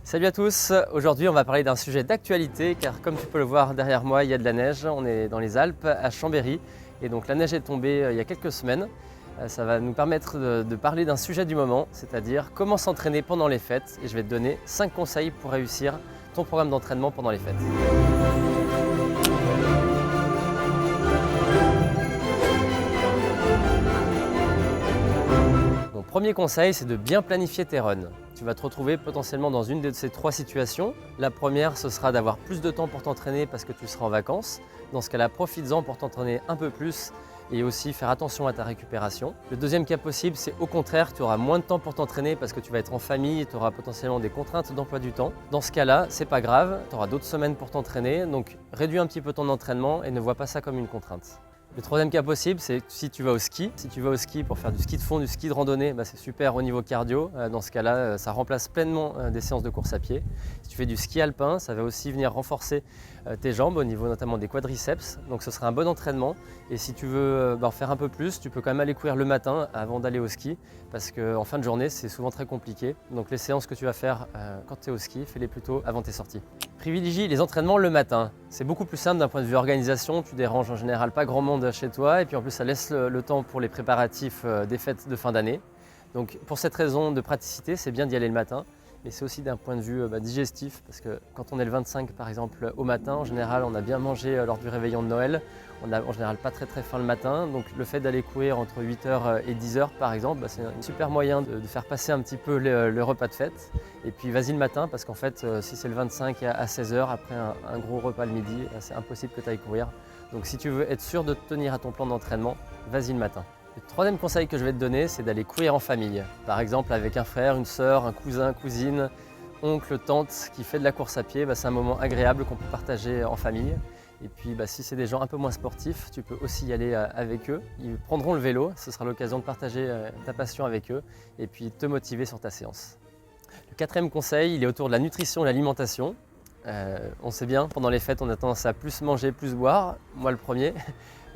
Salut à tous, aujourd'hui on va parler d'un sujet d'actualité car comme tu peux le voir derrière moi il y a de la neige, on est dans les Alpes à Chambéry et donc la neige est tombée il y a quelques semaines. Ça va nous permettre de parler d'un sujet du moment, c'est-à-dire comment s'entraîner pendant les fêtes et je vais te donner 5 conseils pour réussir ton programme d'entraînement pendant les fêtes. Mon premier conseil, c'est de bien planifier tes runs. Tu vas te retrouver potentiellement dans une de ces 3 situations. La première, ce sera d'avoir plus de temps pour t'entraîner parce que tu seras en vacances. Dans ce cas-là, profites-en pour t'entraîner un peu plus et aussi faire attention à ta récupération. Le deuxième cas possible, c'est au contraire, tu auras moins de temps pour t'entraîner parce que tu vas être en famille et tu auras potentiellement des contraintes d'emploi du temps. Dans ce cas-là, c'est pas grave, tu auras d'autres semaines pour t'entraîner, donc réduis un petit peu ton entraînement et ne vois pas ça comme une contrainte. Le troisième cas possible, c'est si tu vas au ski. Si tu vas au ski pour faire du ski de fond, du ski de randonnée, c'est super au niveau cardio. Dans ce cas-là, ça remplace pleinement des séances de course à pied. Si tu fais du ski alpin, ça va aussi venir renforcer tes jambes au niveau notamment des quadriceps. Donc ce sera un bon entraînement. Et si tu veux en faire un peu plus, tu peux quand même aller courir le matin avant d'aller au ski parce qu'en fin de journée, c'est souvent très compliqué. Donc les séances que tu vas faire quand tu es au ski, fais-les plutôt avant tes sorties. Privilégie les entraînements le matin. C'est beaucoup plus simple d'un point de vue organisation. Tu déranges en général pas grand monde chez toi et puis en plus ça laisse le temps pour les préparatifs des fêtes de fin d'année. Donc pour cette raison de praticité, c'est bien d'y aller le matin. Mais c'est aussi d'un point de vue digestif parce que quand on est le 25 par exemple au matin, en général on a bien mangé lors du réveillon de Noël. On n'a en général pas très faim le matin, donc le fait d'aller courir entre 8h et 10h par exemple, c'est un super moyen de faire passer un petit peu le repas de fête. Et puis vas-y le matin parce qu'en fait si c'est le 25 à 16h après un gros repas le midi, c'est impossible que tu ailles courir. Donc si tu veux être sûr de te tenir à ton plan d'entraînement, vas-y le matin. Le troisième conseil que je vais te donner, c'est d'aller courir en famille. Par exemple avec un frère, une sœur, un cousin, cousine, oncle, tante qui fait de la course à pied, c'est un moment agréable qu'on peut partager en famille. Et puis si c'est des gens un peu moins sportifs, tu peux aussi y aller avec eux. Ils prendront le vélo, ce sera l'occasion de partager ta passion avec eux et puis te motiver sur ta séance. Le quatrième conseil, il est autour de la nutrition et l'alimentation. On sait bien, pendant les fêtes, on a tendance à plus manger, plus boire. Moi le premier.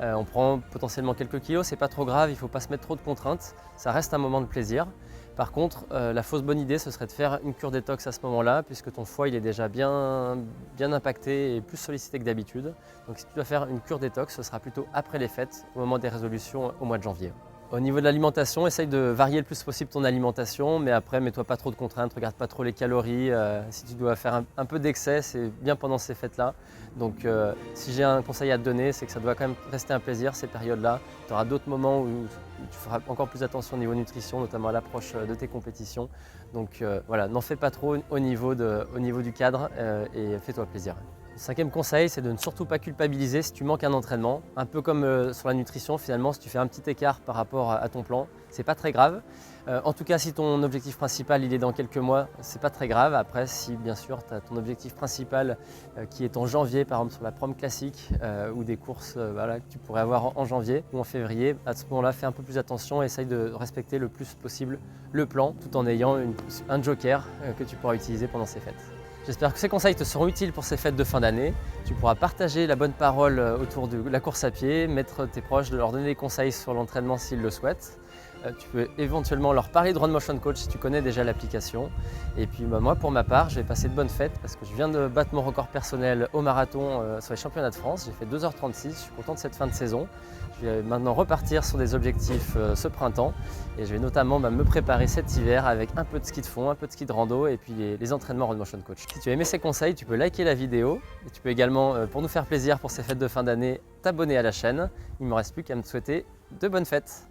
On prend potentiellement quelques kilos, c'est pas trop grave, il ne faut pas se mettre trop de contraintes. Ça reste un moment de plaisir. Par contre, la fausse bonne idée, ce serait de faire une cure détox à ce moment-là, puisque ton foie il est déjà bien impacté et plus sollicité que d'habitude. Donc si tu dois faire une cure détox, ce sera plutôt après les fêtes, au moment des résolutions au mois de janvier. Au niveau de l'alimentation, essaye de varier le plus possible ton alimentation, mais après, mets-toi pas trop de contraintes, regarde pas trop les calories. Si tu dois faire un peu d'excès, c'est bien pendant ces fêtes-là. Donc si j'ai un conseil à te donner, c'est que ça doit quand même rester un plaisir ces périodes-là. Tu auras d'autres moments où tu feras encore plus attention au niveau nutrition, notamment à l'approche de tes compétitions. Donc voilà, n'en fais pas trop au niveau du cadre et fais-toi plaisir. Le cinquième conseil, c'est de ne surtout pas culpabiliser si tu manques un entraînement. Un peu comme sur la nutrition, finalement, si tu fais un petit écart par rapport à ton plan, c'est pas très grave. En tout cas, si ton objectif principal il est dans quelques mois, c'est pas très grave. Après, si bien sûr tu as ton objectif principal qui est en janvier, par exemple sur la prom classique ou des courses que tu pourrais avoir en janvier ou en février, à ce moment-là, fais un peu plus attention et essaye de respecter le plus possible le plan tout en ayant un joker que tu pourras utiliser pendant ces fêtes. J'espère que ces conseils te seront utiles pour ces fêtes de fin d'année. Tu pourras partager la bonne parole autour de la course à pied, mettre tes proches, de leur donner des conseils sur l'entraînement s'ils le souhaitent. Tu peux éventuellement leur parler de Run Motion Coach si tu connais déjà l'application. Et puis moi pour ma part, je vais passer de bonnes fêtes parce que je viens de battre mon record personnel au marathon sur les championnats de France. J'ai fait 2h36, je suis content de cette fin de saison. Je vais maintenant repartir sur des objectifs ce printemps et je vais notamment me préparer cet hiver avec un peu de ski de fond, un peu de ski de rando et puis les entraînements Run Motion Coach. Si tu as aimé ces conseils, tu peux liker la vidéo et tu peux également, pour nous faire plaisir pour ces fêtes de fin d'année, t'abonner à la chaîne. Il ne me reste plus qu'à me souhaiter de bonnes fêtes.